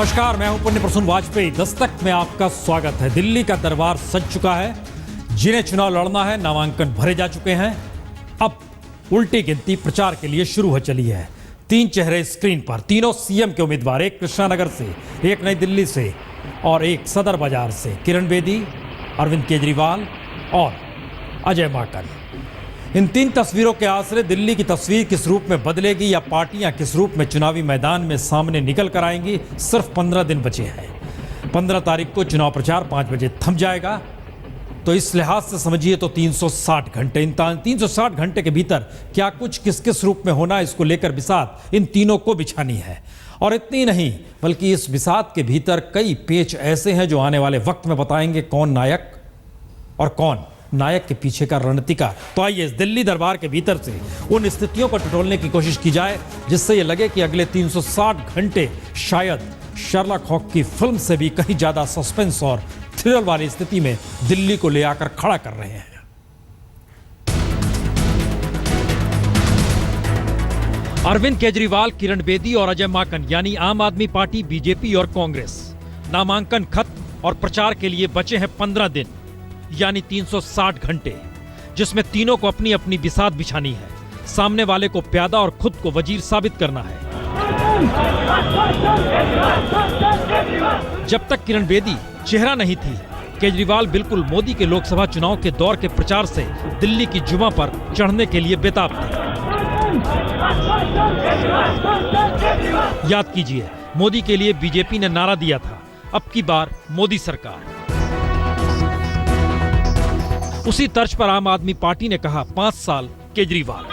नमस्कार, मैं हूं पुण्य प्रसून वाजपेयी। दस्तक में आपका स्वागत है। दिल्ली का दरबार सज चुका है। जिन्हें चुनाव लड़ना है, नामांकन भरे जा चुके हैं। अब उल्टी गिनती प्रचार के लिए शुरू हो चली है। 3 चेहरे स्क्रीन पर, तीनों सीएम के उम्मीदवार, एक कृष्णानगर से, एक नई दिल्ली से और एक सदर बाजार से। किरण बेदी, अरविंद केजरीवाल और अजय माकन। इन 3 तस्वीरों के आसरे दिल्ली की तस्वीर किस रूप में बदलेगी या पार्टियां किस रूप में चुनावी मैदान में सामने निकल कर आएंगी, सिर्फ 15 दिन बचे हैं। 15 तारीख को चुनाव प्रचार 5 बजे थम जाएगा। तो इस लिहाज से समझिए तो 360 घंटे, इन 360 घंटे के भीतर क्या कुछ किस किस रूप में होना, इसको लेकर बिसात इन तीनों को बिछानी है। और इतनी नहीं, बल्कि इस बिसात के भीतर कई पेच ऐसे हैं जो आने वाले वक्त में बताएंगे कौन नायक और कौन नायक के पीछे का रणनीतिकार। तो आइए इस दिल्ली दरबार के भीतर से उन स्थितियों को टटोलने की कोशिश की जाए जिससे ये लगे कि अगले 360 घंटे शायद शर्लॉक होम्स की फिल्म से भी कहीं ज्यादा सस्पेंस और थ्रिलर वाली स्थिति में दिल्ली को ले आकर खड़ा कर रहे हैं। अरविंद केजरीवाल, किरण बेदी और अजय माकन यानी आम आदमी पार्टी, बीजेपी और कांग्रेस। नामांकन खत्म और प्रचार के लिए बचे हैं 15 दिन यानी 360 घंटे, जिसमें तीनों को अपनी अपनी बिसात बिछानी है। सामने वाले को प्यादा और खुद को वजीर साबित करना है। जब तक किरण बेदी चेहरा नहीं थी, केजरीवाल बिल्कुल मोदी के लोकसभा चुनाव के दौर के प्रचार से दिल्ली की जुमा पर चढ़ने के लिए बेताब थे। याद कीजिए, मोदी के लिए बीजेपी ने नारा दिया था, अब की बार मोदी सरकार। उसी तर्ज पर आम आदमी पार्टी ने कहा 5 साल केजरीवाल।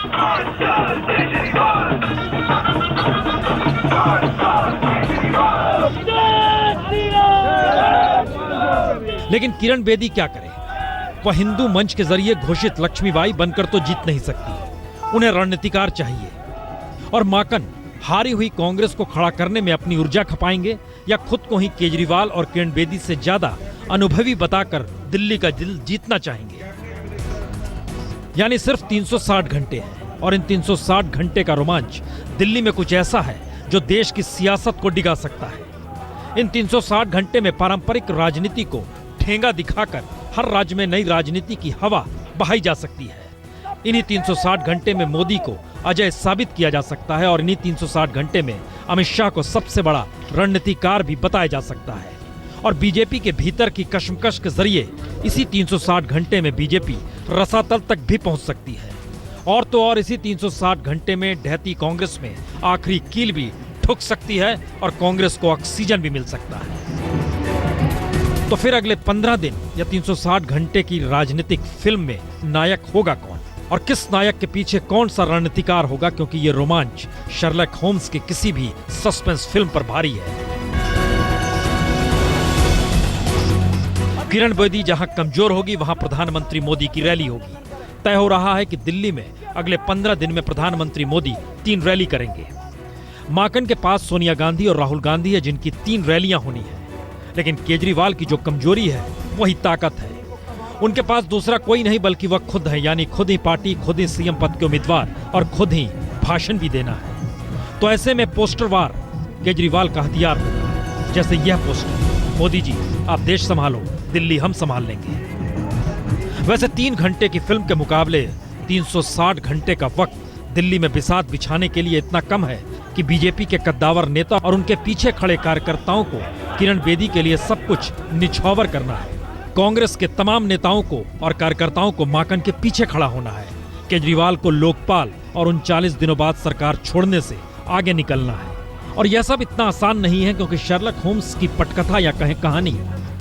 लेकिन किरण बेदी क्या करे? वह हिंदू मंच के जरिए घोषित लक्ष्मीबाई बनकर तो जीत नहीं सकती, उन्हें रणनीतिकार चाहिए। और माकन हारी हुई कांग्रेस को खड़ा करने में अपनी ऊर्जा खपाएंगे या खुद को ही केजरीवाल और किरण बेदी से ज्यादा अनुभवी बताकर दिल्ली का दिल जीतना चाहेंगे। यानी सिर्फ 360 घंटे हैं और इन 360 घंटे का रोमांच दिल्ली में कुछ ऐसा है जो देश की सियासत को डिगा सकता है। इन 360 घंटे में पारंपरिक राजनीति को ठेंगा दिखाकर हर राज्य में नई राजनीति की हवा बहाई जा सकती है। इन्हीं 360 घंटे में मोदी को अजय साबित किया जा सकता है और इन्हीं 360 घंटे में अमित शाह को सबसे बड़ा रणनीतिकार भी बताया जा सकता है। और बीजेपी के भीतर की कशमकश के जरिए इसी 360 घंटे में बीजेपी रसातल तक भी पहुंच सकती है। और तो और इसी 360 घंटे में ढहती कांग्रेस में आखिरी कील भी ठुक सकती है और कांग्रेस को ऑक्सीजन भी मिल सकता है। तो फिर अगले 15 दिन या 360 घंटे की राजनीतिक फिल्म में नायक होगा कौन और किस नायक के पीछे कौन सा रणनीतिकार होगा, क्योंकि ये रोमांच शर्लॉक होम्स की किसी भी सस्पेंस फिल्म पर भारी है। किरण बेदी जहां कमजोर होगी, वहां प्रधानमंत्री मोदी की रैली होगी। तय हो रहा है कि दिल्ली में अगले 15 दिन में प्रधानमंत्री मोदी 3 रैली करेंगे। माकन के पास सोनिया गांधी और राहुल गांधी है, जिनकी 3 रैलियां होनी है। लेकिन केजरीवाल की जो कमजोरी है वही ताकत है। उनके पास दूसरा कोई नहीं बल्कि वह खुद है, यानी खुद ही पार्टी, खुद ही सीएम पद के उम्मीदवार और खुद ही भाषण भी देना है। तो ऐसे में पोस्टर वार केजरीवाल का हथियार होगा। जैसे यह पोस्टर, मोदी जी आप देश संभालो, दिल्ली हम संभाल लेंगे। वैसे 3 घंटे की फिल्म के मुकाबले 360 घंटे का वक्त दिल्ली में बिसात बिछाने के लिए इतना कम है कि बीजेपी के कद्दावर नेता और उनके पीछे खड़े कार्यकर्ताओं को किरण बेदी के लिए सब कुछ निछावर करना है। कांग्रेस के तमाम नेताओं को और कार्यकर्ताओं को माकन के पीछे खड़ा होना है। केजरीवाल को लोकपाल और 39 दिनों बाद सरकार छोड़ने से आगे निकलना है। और यह सब इतना आसान नहीं है, क्योंकि शर्लॉक होम्स की पटकथा या कहें कहानी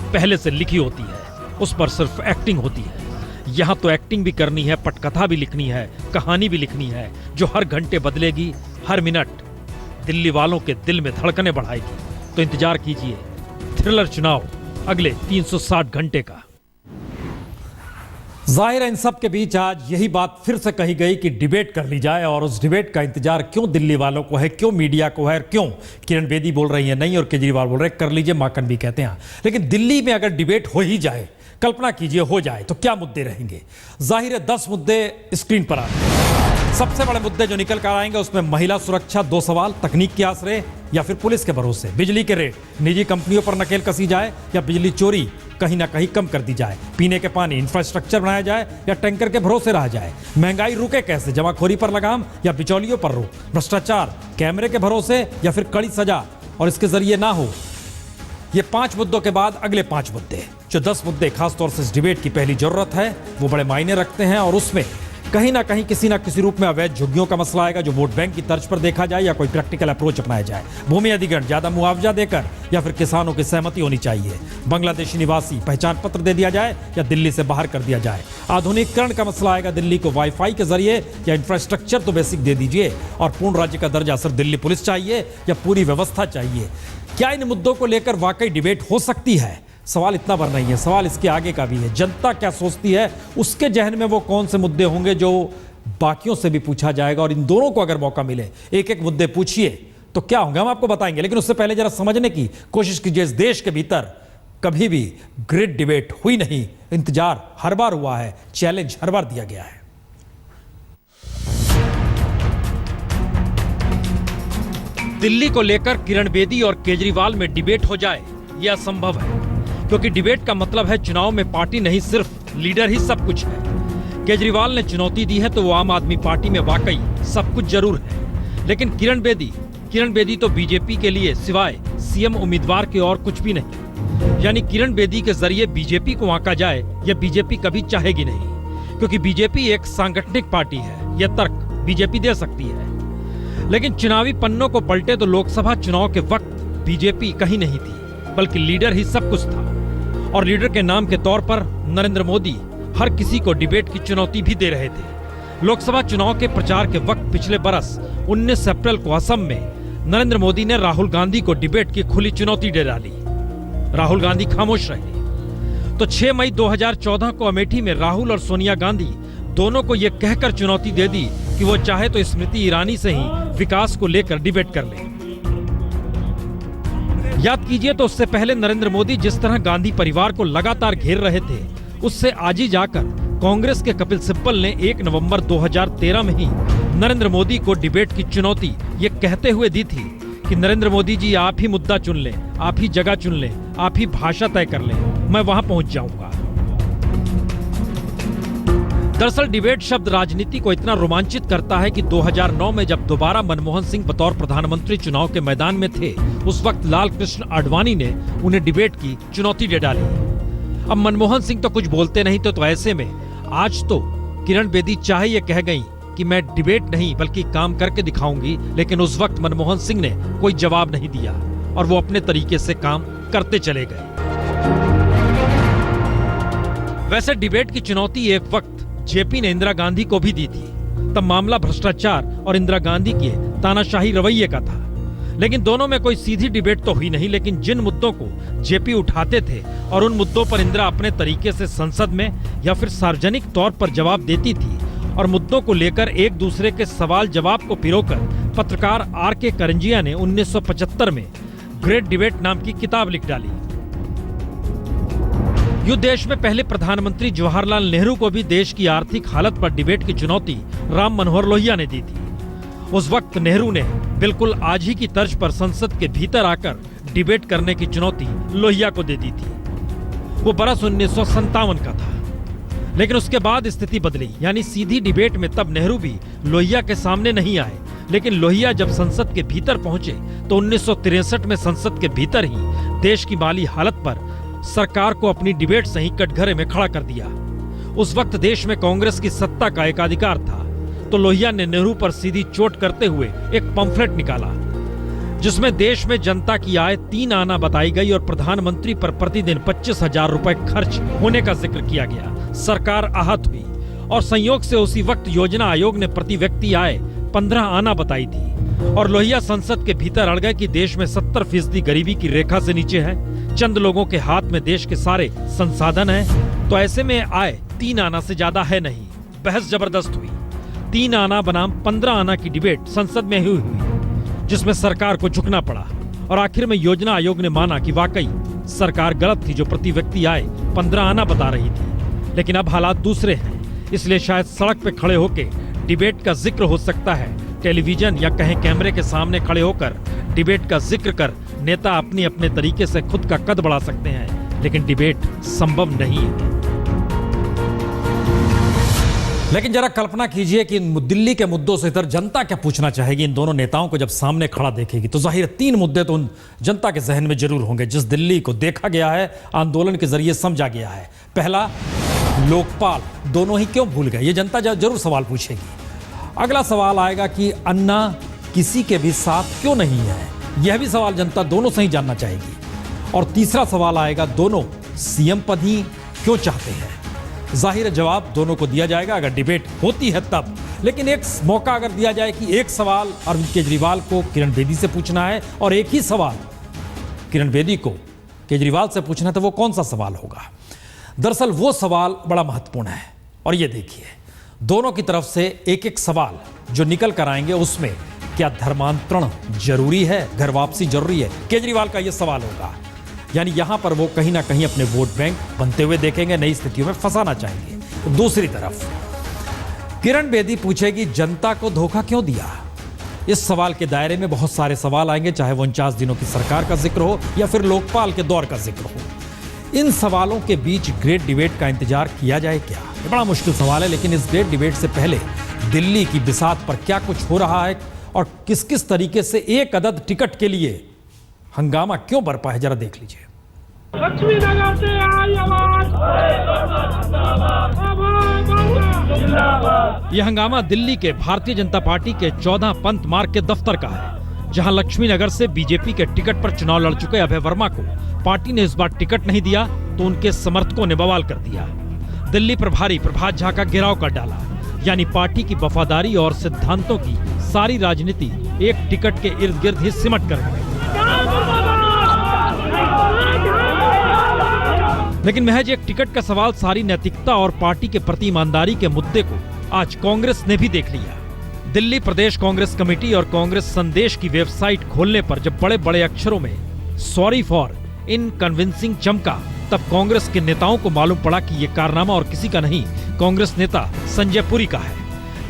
पहले से लिखी होती है, उस पर सिर्फ एक्टिंग होती है। यहाँ तो एक्टिंग भी करनी है, पटकथा भी लिखनी है, कहानी भी लिखनी है, जो हर घंटे बदलेगी, हर मिनट दिल्ली वालों के दिल में धड़कने बढ़ाएगी। तो इंतजार कीजिए थ्रिलर चुनाव अगले 360 घंटे का। जाहिर है इन सब के बीच आज यही बात फिर से कही गई कि डिबेट कर ली जाए, और उस डिबेट का इंतजार क्यों दिल्ली वालों को है, क्यों मीडिया को है, और क्यों किरण बेदी बोल रही है नहीं और केजरीवाल बोल रहे कर लीजिए, माकन भी कहते हैं। लेकिन दिल्ली में अगर डिबेट हो ही जाए, कल्पना कीजिए हो जाए, तो क्या मुद्दे रहेंगे? जाहिर है 10 मुद्दे स्क्रीन पर आते हैं। सबसे बड़े मुद्दे जो निकल कर आएंगे उसमें महिला सुरक्षा, 2 सवाल, तकनीक के आसरे या फिर पुलिस के भरोसे, बिजली के रेट, निजी कंपनियों पर नकेल कसी जाए या बिजली चोरी कहीं ना कहीं कम कर दी जाए, पीने के पानी इंफ्रास्ट्रक्चर बनाया जाए या टैंकर के भरोसे रहा जाए, महंगाई रुके कैसे, जमाखोरी पर लगाम या बिचौलियों पर रोक, भ्रष्टाचार कैमरे के भरोसे या फिर कड़ी सजा और इसके जरिए ना हो। ये 5 मुद्दों के बाद अगले 5 मुद्दे, जो 10 मुद्दे खासतौर से इस डिबेट की पहली जरूरत है, वो बड़े मायने रखते हैं और उसमें कहीं ना कहीं किसी ना किसी रूप में अवैध झुग्गियों का मसला आएगा, जो वोट बैंक की तर्ज पर देखा जाए या कोई प्रैक्टिकल अप्रोच अपनाया जाए, भूमि अधिग्रहण, ज्यादा मुआवजा देकर या फिर किसानों की सहमति होनी चाहिए, बांग्लादेशी निवासी पहचान पत्र दे दिया जाए या दिल्ली से बाहर कर दिया जाए, आधुनिकीकरण का मसला आएगा, दिल्ली को वाईफाई के जरिए या इंफ्रास्ट्रक्चर तो बेसिक दे दीजिए, और पूर्ण राज्य का दर्जा सिर्फ दिल्ली पुलिस चाहिए या पूरी व्यवस्था चाहिए। क्या इन मुद्दों को लेकर वाकई डिबेट हो सकती है? सवाल इतना भर नहीं है, सवाल इसके आगे का भी है। जनता क्या सोचती है, उसके जहन में वो कौन से मुद्दे होंगे जो बाकियों से भी पूछा जाएगा, और इन दोनों को अगर मौका मिले एक एक मुद्दे पूछिए तो क्या होंगे हम आपको बताएंगे। लेकिन उससे पहले जरा समझने की कोशिश कीजिए, इस देश के भीतर कभी भी ग्रिड डिबेट हुई नहीं, इंतजार हर बार हुआ है, चैलेंज हर बार दिया गया है। दिल्ली को लेकर किरण बेदी और केजरीवाल में डिबेट हो जाए यह असंभव है, क्योंकि डिबेट का मतलब है चुनाव में पार्टी नहीं, सिर्फ लीडर ही सब कुछ है। केजरीवाल ने चुनौती दी है तो वो आम आदमी पार्टी में वाकई सब कुछ जरूर है, लेकिन किरण बेदी तो बीजेपी के लिए सिवाय सीएम उम्मीदवार के और कुछ भी नहीं। यानी किरण बेदी के जरिए बीजेपी को आंका जाए यह बीजेपी कभी चाहेगी नहीं, क्योंकि बीजेपी एक सांगठनिक पार्टी है। यह तर्क बीजेपी दे सकती है, लेकिन चुनावी पन्नों को पलटे तो लोकसभा चुनाव के वक्त बीजेपी कहीं नहीं थी, बल्कि लीडर ही सब कुछ था। और लीडर के नाम के तौर पर नरेंद्र मोदी हर किसी को डिबेट की चुनौती भी दे रहे थे। लोकसभा चुनाव के प्रचार के वक्त पिछले बरस 19 अप्रैल को असम में नरेंद्र मोदी ने राहुल गांधी को डिबेट की खुली चुनौती दे डाली। राहुल गांधी खामोश रहे। तो 6 मई 2014 को अमेठी में राहुल और सोनिया गांधी दोनों को यह कहकर चुनौती दे दी कि वो चाहे तो स्मृति ईरानी से ही विकास को लेकर डिबेट कर ले। याद कीजिए तो उससे पहले नरेंद्र मोदी जिस तरह गांधी परिवार को लगातार घेर रहे थे, उससे आज ही जाकर कांग्रेस के कपिल सिब्बल ने 1 नवंबर 2013 में ही नरेंद्र मोदी को डिबेट की चुनौती ये कहते हुए दी थी कि नरेंद्र मोदी जी आप ही मुद्दा चुन लें, आप ही जगह चुन लें, आप ही भाषा तय कर लें, मैं वहां पहुंच जाऊंगा। दरअसल डिबेट शब्द राजनीति को इतना रोमांचित करता है कि 2009 में जब दोबारा मनमोहन सिंह बतौर प्रधानमंत्री चुनाव के मैदान में थे, उस वक्त लाल कृष्ण आडवाणी ने उन्हें डिबेट की चुनौती दे डाली। अब मनमोहन सिंह तो कुछ बोलते नहीं तो ऐसे में आज तो किरण बेदी चाहे ये कह गई कि मैं डिबेट नहीं बल्कि काम करके दिखाऊंगी, लेकिन उस वक्त मनमोहन सिंह ने कोई जवाब नहीं दिया और वो अपने तरीके से काम करते चले गए। वैसे डिबेट की चुनौती एक वक्त जेपी ने इंदिरा गांधी को भी दी थी। तब मामला भ्रष्टाचार और इंदिरा गांधी के तानाशाही रवैये का था, लेकिन दोनों में कोई सीधी डिबेट तो हुई नहीं। लेकिन जिन मुद्दों को जेपी उठाते थे और उन मुद्दों पर इंदिरा अपने तरीके से संसद में या फिर सार्वजनिक तौर पर जवाब देती थी, और मुद्दों को लेकर एक दूसरे के सवाल जवाब को पिरोकर पत्रकार आर.के. करंजिया ने 1975 में ग्रेट डिबेट नाम की किताब लिख डाली। यूं देश में पहले प्रधानमंत्री जवाहरलाल नेहरू को भी देश की आर्थिक हालत पर डिबेट की चुनौती राम मनोहर लोहिया ने दी थी। उस वक्त नेहरू ने बिल्कुल आज ही की तर्ज पर संसद के भीतर आकर डिबेट करने की चुनौती लोहिया को दे दी थी। वो बरस 1957 का था, लेकिन उसके बाद स्थिति बदली। यानी सीधी डिबेट में तब नेहरू भी लोहिया के सामने नहीं आए, लेकिन लोहिया जब संसद के भीतर पहुंचे तो 1963 में संसद के भीतर ही देश की माली हालत पर सरकार को अपनी डिबेट से ही कटघरे में खड़ा कर दिया। उस वक्त देश में कांग्रेस की सत्ता का एकाधिकार था, तो लोहिया ने नेहरू पर सीधी चोट करते हुए एक पंफलेट निकाला, जिसमें देश में जनता की आय 3 आना बताई गई और प्रधानमंत्री पर प्रतिदिन 25,000 रुपए खर्च होने का जिक्र किया गया। सरकार आहत हुई और संयोग से उसी वक्त योजना आयोग ने प्रति व्यक्ति आय 15 आना बताई थी, और लोहिया संसद के भीतर अड़ गए कि देश में 70% गरीबी की रेखा से नीचे है, चंद लोगों के हाथ में देश के सारे संसाधन हैं, तो ऐसे में आय 3 आना से ज्यादा है नहीं। बहस जबरदस्त हुई। 3 आना बनाम 15 आना की डिबेट संसद में ही हुई, जिसमें सरकार को झुकना पड़ा, और आखिर में योजना आयोग ने माना कि वाकई सरकार गलत थी जो प्रति व्यक्ति आय 15 आना बता रही थी। लेकिन अब हालात दूसरे हैं, इसलिए शायद सड़क पे खड़े होके डिबेट का जिक्र हो सकता है। टेलीविजन या कहीं कैमरे के सामने खड़े होकर डिबेट का जिक्र कर नेता अपनी अपने तरीके से खुद का कद बढ़ा सकते हैं, लेकिन डिबेट संभव नहीं है। लेकिन जरा कल्पना कीजिए कि दिल्ली के मुद्दों से इधर जनता क्या पूछना चाहेगी। इन दोनों नेताओं को जब सामने खड़ा देखेगी तो जाहिर 3 मुद्दे तो उन जनता के जहन में जरूर होंगे, जिस दिल्ली को देखा गया है, आंदोलन के जरिए समझा गया है। पहला, लोकपाल दोनों ही क्यों भूल गए, ये जनता जरूर सवाल पूछेगी। अगला सवाल आएगा कि अन्ना किसी के भी साथ क्यों नहीं है, यह भी सवाल जनता दोनों से ही जानना चाहेगी। और तीसरा सवाल आएगा, दोनों सीएम पद ही क्यों चाहते हैं। जाहिर जवाब दोनों को दिया जाएगा अगर डिबेट होती है तब। लेकिन एक मौका अगर दिया जाए कि एक सवाल अरविंद केजरीवाल को किरण बेदी से पूछना है और एक ही सवाल किरण बेदी को केजरीवाल से पूछना है, तो वो कौन सा सवाल होगा। दरअसल वो सवाल बड़ा महत्वपूर्ण है। और ये देखिए, दोनों की तरफ से एक एक सवाल जो निकल कर आएंगे उसमें क्या धर्मांतरण जरूरी है, घर वापसी जरूरी है, केजरीवाल का ये सवाल होगा। यानी यहां पर वो कहीं ना कहीं अपने वोट बैंक बनते हुए देखेंगे, नई स्थितियों में फंसाना चाहेंगे। दूसरी तरफ किरण बेदी पूछेगी, जनता को धोखा क्यों दिया। इस सवाल के दायरे में बहुत सारे सवाल आएंगे, चाहे वो 49 दिनों की सरकार का जिक्र हो या फिर लोकपाल के दौर का जिक्र हो। इन सवालों के बीच ग्रेट डिबेट का इंतजार किया जाए क्या, ये बड़ा मुश्किल सवाल है। लेकिन इस ग्रेट डिबेट से पहले दिल्ली की बिसात पर क्या कुछ हो रहा है और किस किस तरीके से एक अदद टिकट के लिए हंगामा क्यों बरपा है, जरा देख लीजिए। लक्ष्मी नगर से आई आवाज, यह हंगामा दिल्ली के भारतीय जनता पार्टी के 14 पंथ मार्ग के दफ्तर का है, जहां लक्ष्मी नगर से बीजेपी के टिकट पर चुनाव लड़ चुके अभय वर्मा को पार्टी ने इस बार टिकट नहीं दिया तो उनके समर्थकों ने बवाल कर दिया। दिल्ली प्रभारी प्रभात झा का घेराव कर डाला, यानी पार्टी की वफादारी और सिद्धांतों की सारी राजनीति एक टिकट के इर्द गिर्द ही सिमट कर गई। लेकिन महज एक टिकट का सवाल सारी नैतिकता और पार्टी के प्रति ईमानदारी के मुद्दे को आज कांग्रेस ने भी देख लिया। दिल्ली प्रदेश कांग्रेस कमेटी और कांग्रेस संदेश की वेबसाइट खोलने पर जब बड़े बड़े अक्षरों में सॉरी फॉर इनकन्विंसिंग चमका, तब कांग्रेस के नेताओं को मालूम पड़ा कि यह कारनामा और किसी का नहीं, कांग्रेस नेता संजय पुरी का है,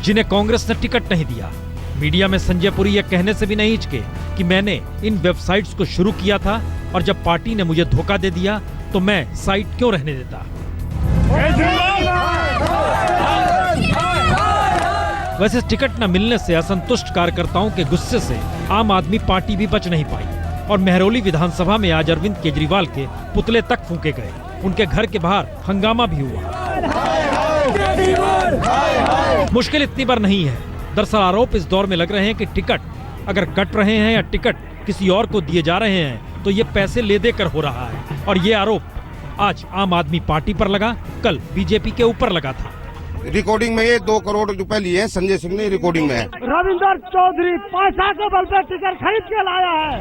जिन्हें कांग्रेस ने टिकट नहीं दिया। मीडिया में संजय पुरी यह कहने से भी नहीं हिचके कि मैंने इन वेबसाइट्स को शुरू किया था और जब पार्टी ने मुझे धोखा दे दिया तो मैं साइट क्यों रहने देता। वैसे टिकट न मिलने से असंतुष्ट कार्यकर्ताओं के गुस्से से आम आदमी पार्टी भी बच नहीं पाई और मेहरौली विधानसभा में आज अरविंद केजरीवाल के पुतले तक फूंके गए। उनके घर के बाहर हंगामा भी हुआ। मुश्किल इतनी बार नहीं है। दरअसल आरोप इस दौर में लग रहे हैं कि टिकट अगर कट रहे हैं या टिकट किसी और को दिए जा रहे हैं तो ये पैसे ले देकर हो रहा है। और ये आरोप आज आम आदमी पार्टी पर लगा, कल बीजेपी के ऊपर लगा था। रिकॉर्डिंग में ये 2 करोड़ रुपए लिए हैं संजय सिंह ने, रिकॉर्डिंग में है। रविंदर चौधरी पैसा के बल पर टिकट खरीद के लाया है।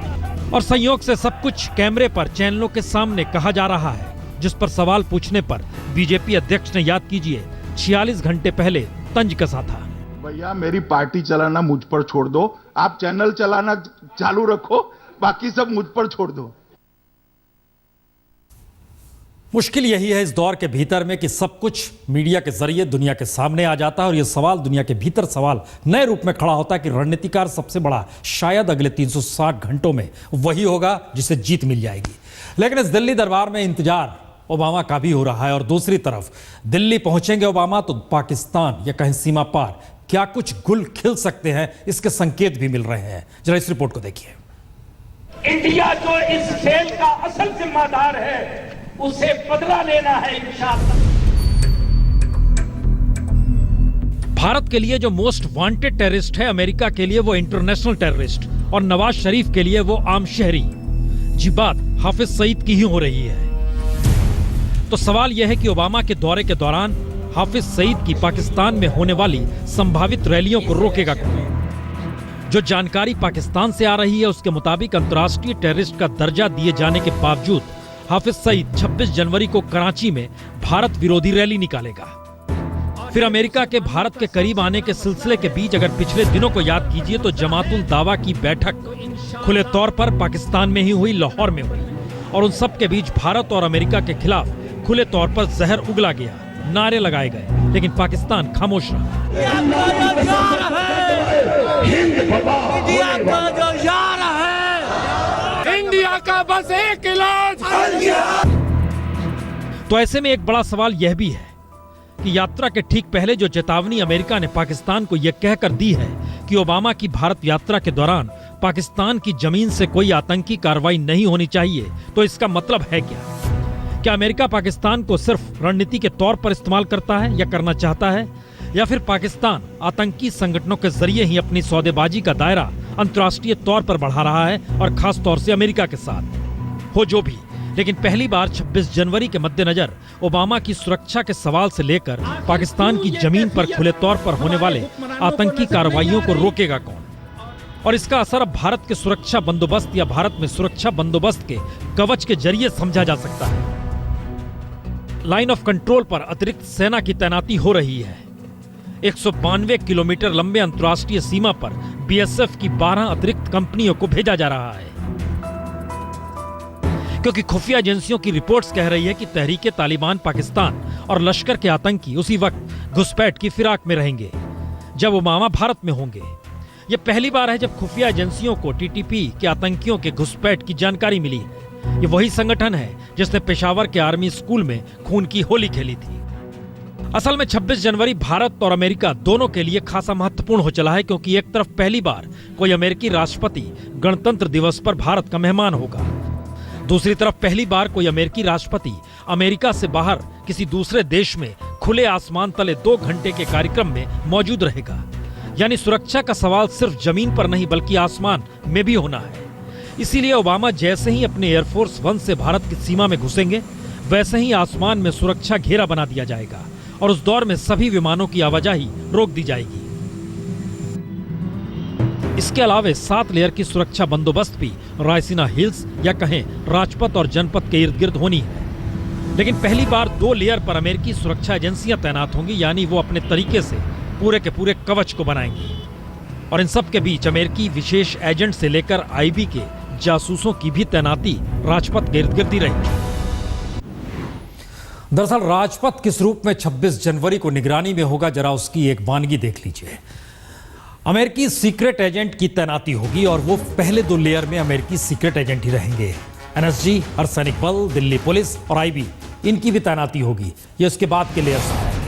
और संयोग से सब कुछ कैमरे पर चैनलों के सामने कहा जा रहा है, जिस पर सवाल पूछने पर बीजेपी अध्यक्ष ने, याद कीजिए, 46 घंटे पहले तंज कसा था। भैया मेरी पार्टी चलाना मुझ पर छोड़ दो, आप चैनल चलाना चालू रखो, बाकी सब मुझ पर छोड़ दो। मुश्किल यही है इस दौर के भीतर में कि सब कुछ मीडिया के जरिए दुनिया के सामने आ जाता है और यह सवाल दुनिया के भीतर सवाल नए रूप में खड़ा होता है कि रणनीतिकार सबसे बड़ा शायद अगले 360 घंटों में वही होगा जिसे जीत मिल जाएगी। लेकिन इस दिल्ली दरबार में इंतजार ओबामा का भी हो रहा है और दूसरी तरफ दिल्ली पहुंचेंगे ओबामा तो पाकिस्तान या कहीं सीमा पार क्या कुछ गुल खिल सकते हैं, इसके संकेत भी मिल रहे हैं। जरा इस रिपोर्ट को देखिए। इंडिया जो इस खेल का असल जिम्मेदार है उसे बदला लेना है इंशाअल्लाह। भारत के लिए जो मोस्ट वांटेड टेररिस्ट है, अमेरिका के लिए वो इंटरनेशनल टेररिस्ट और नवाज शरीफ के लिए वो आम शहरी। जी बात हाफिज सईद की ही हो रही है। तो सवाल यह है कि ओबामा के दौरे के दौरान हाफिज सईद की पाकिस्तान में होने वाली संभावित रैलियों को रोकेगा कौन। जो जानकारी पाकिस्तान से आ रही है उसके मुताबिक अंतर्राष्ट्रीय टेररिस्ट का दर्जा दिए जाने के बावजूद हाफिज सईद 26 जनवरी को कराची में भारत विरोधी रैली निकालेगा। फिर अमेरिका के भारत के करीब आने के सिलसिले के बीच अगर पिछले दिनों को याद कीजिए तो जमातुल दावा की बैठक खुले तौर पर पाकिस्तान में ही हुई, लाहौर में हुई और उन सब के बीच भारत और अमेरिका के खिलाफ खुले तौर पर जहर उगला गया, नारे लगाए गए। लेकिन पाकिस्तान खामोश रहा। इंडिया का बस एक इलाज। तो ऐसे में एक बड़ा सवाल यह भी है कि यात्रा के ठीक पहले जो चेतावनी अमेरिका ने पाकिस्तान को यह कहकर दी है कि ओबामा की भारत यात्रा के दौरान पाकिस्तान की जमीन से कोई आतंकी कार्रवाई नहीं होनी चाहिए, तो इसका मतलब है क्या? क्या अमेरिका पाकिस्तान को सिर्फ रणनीति के तौर पर इस्तेमाल करता है या करना चाहता है, या फिर पाकिस्तान आतंकी संगठनों के जरिए ही अपनी सौदेबाजी का दायरा अंतर्राष्ट्रीय तौर पर बढ़ा रहा है, और खास तौर से अमेरिका के साथ? हो जो भी, लेकिन पहली बार 26 जनवरी के मद्देनजर ओबामा की सुरक्षा के सवाल से लेकर पाकिस्तान की जमीन पर खुले तौर पर होने वाले आतंकी कार्रवाइयों को रोकेगा कौन, और इसका असर अब भारत के सुरक्षा बंदोबस्त या भारत में सुरक्षा बंदोबस्त के कवच के जरिए समझा जा सकता है। लाइन ऑफ कंट्रोल पर अतिरिक्त सेना की तैनाती हो रही है। 192 किलोमीटर लंबे अंतर्राष्ट्रीय सीमा पर बीएसएफ की 12 अतिरिक्त कंपनियों को भेजा जा रहा है, क्योंकि खुफिया एजेंसियों की रिपोर्ट्स कह रही है कि तहरीके तालिबान पाकिस्तान और लश्कर के आतंकी उसी वक्त घुसपैठ की फिराक में रहेंगे जब ओबामा भारत में होंगे। यह पहली बार है जब खुफिया एजेंसियों को टीटीपी के आतंकियों के घुसपैठ की जानकारी मिली है। ये वही संगठन है जिसने पेशावर के आर्मी स्कूल में खून की होली खेली थी। असल में 26 जनवरी भारत और अमेरिका दोनों के लिए खासा महत्वपूर्ण हो चला है, क्योंकि एक तरफ पहली बार कोई अमेरिकी राष्ट्रपति गणतंत्र दिवस पर भारत का मेहमान होगा, दूसरी तरफ पहली बार कोई अमेरिकी राष्ट्रपति अमेरिका से बाहर किसी दूसरे देश में खुले आसमान तले 2 घंटे के कार्यक्रम में मौजूद रहेगा। यानी सुरक्षा का सवाल सिर्फ जमीन पर नहीं बल्कि आसमान में भी होना है। इसीलिए ओबामा जैसे ही अपने एयरफोर्स 1 से भारत की सीमा में घुसेंगे, वैसे ही आसमान में सुरक्षा घेरा बना दिया जाएगा और उस दौर में सभी विमानों की आवाजाही रोक दी जाएगी। इसके अलावा 7 लेयर की सुरक्षा बंदोबस्त भी रायसीना हिल्स या कहें राजपथ और जनपथ के इर्द गिर्द होनी है। लेकिन पहली बार 2 लेयर पर अमेरिकी सुरक्षा एजेंसियां तैनात होंगी, यानी वो अपने तरीके से पूरे के पूरे कवच को बनाएंगी। और इन सब के बीच अमेरिकी विशेष एजेंट से लेकर आईबी के जासूसों की भी तैनाती राजपथ के इर्द गिर्द ही रहेगी। दरअसल राजपथ किस रूप में 26 जनवरी को निगरानी में होगा, जरा उसकी एक वानगी देख लीजिए। अमेरिकी सीक्रेट एजेंट की तैनाती होगी और वो पहले 2 लेयर में अमेरिकी सीक्रेट एजेंट ही रहेंगे। एनएसजी, अर्धसैनिक बल, दिल्ली पुलिस और आईबी, इनकी भी तैनाती होगी। ये उसके बाद के लेयर्स आएंगे।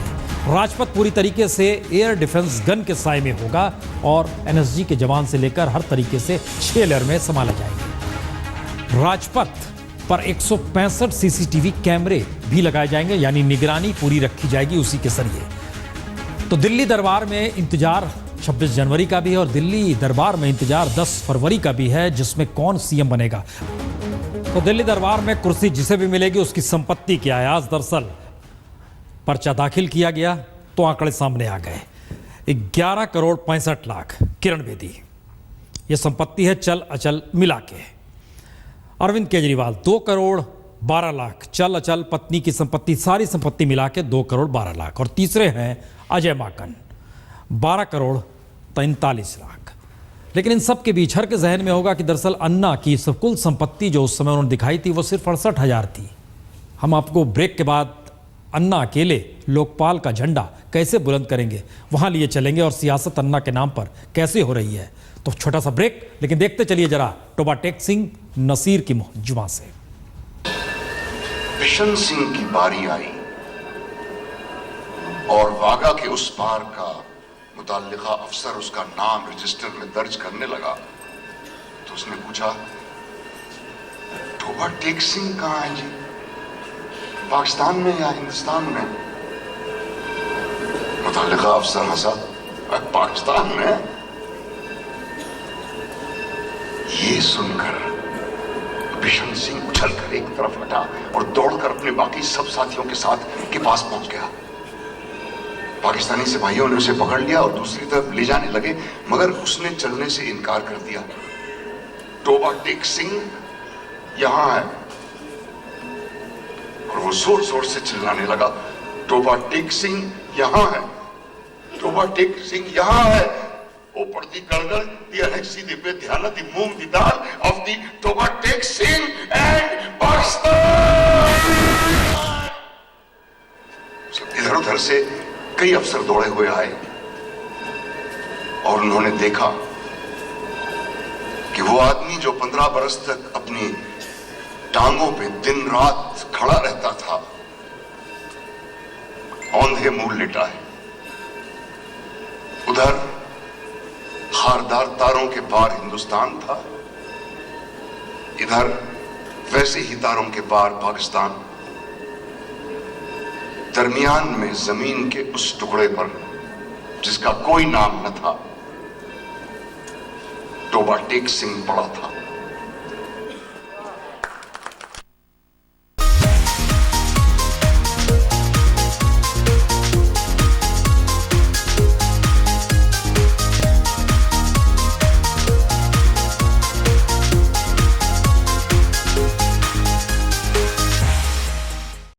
राजपथ पूरी तरीके से एयर डिफेंस गन के साए में होगा और एनएसजी के जवान से लेकर हर तरीके से 6 लेयर में संभाला जाएगा। राजपथ पर 165 सीसीटीवी कैमरे भी लगाए जाएंगे, यानी निगरानी पूरी रखी जाएगी उसी के जरिए। तो दिल्ली दरबार में इंतजार 26 जनवरी का भी है और दिल्ली दरबार में इंतजार 10 फरवरी का भी है, जिसमें कौन सीएम बनेगा। तो दिल्ली दरबार में कुर्सी जिसे भी मिलेगी उसकी संपत्ति क्या है। आज दरअसल पर्चा दाखिल किया गया तो आंकड़े सामने आ गए। 11 करोड़ 65 लाख किरण बेदी, यह संपत्ति है चल अचल मिला के। अरविंद केजरीवाल 2 करोड़ 12 लाख, चल अचल पत्नी की संपत्ति सारी संपत्ति मिला के 2 करोड़ 12 लाख। और तीसरे हैं अजय माकन 12 करोड़ 43 लाख। लेकिन इन सब के बीच हर के जहन में होगा कि दरअसल अन्ना की कुल संपत्ति जो उस समय उन्होंने दिखाई थी वो सिर्फ 68,000 थी। हम आपको ब्रेक के बाद अन्ना अकेले लोकपाल का झंडा कैसे बुलंद करेंगे वहां लिए चलेंगे और सियासत अन्ना के नाम पर कैसे हो रही है। तो छोटा सा ब्रेक, लेकिन देखते चलिए जरा टोबा टेक सिंह नसीर की जुबान से। बिशन सिंह की बारी आई और वागा के उस पार का मुतल्लिका अफसर उसका नाम रजिस्टर में दर्ज करने लगा तो उसने पूछा, टोबा टेक सिंह कहां है जी, पाकिस्तान में या हिंदुस्तान में? मुतल्लिका अफसर हंसा, पाकिस्तान में। ये सुनकर बिशन सिंह उछलकर एक तरफ हटा और दौड़कर अपने बाकी सब साथियों के साथ के पास पहुंच गया। पाकिस्तानी सिपाहियों ने उसे पकड़ लिया और दूसरी तरफ ले जाने लगे, मगर उसने चलने से इनकार कर दिया। टोबा टेक सिंह यहां है और वो जोर जोर से चिल्लाने लगा, टोबा टेक सिंह यहां है, टोबा टेक सिंह यहां है। ऊपर दी गड़गड़ दी अनेक्सी दी बेध्याना दी मूंग दी दाल ऑफ दी टोबा टेक सिंह एंड पाकिस्तान। इधर उधर से कई अफसर दौड़े हुए आए और उन्होंने देखा कि वो आदमी जो 15 बरस तक अपनी टांगों पे दिन रात खड़ा रहता था, औंधे मुंह लेटा है। उधर खारदार तारों के पार हिंदुस्तान था, इधर वैसे ही तारों के पार पाकिस्तान। दरमियान में जमीन के उस टुकड़े पर जिसका कोई नाम न था, टोबा टेक सिंह पड़ा था।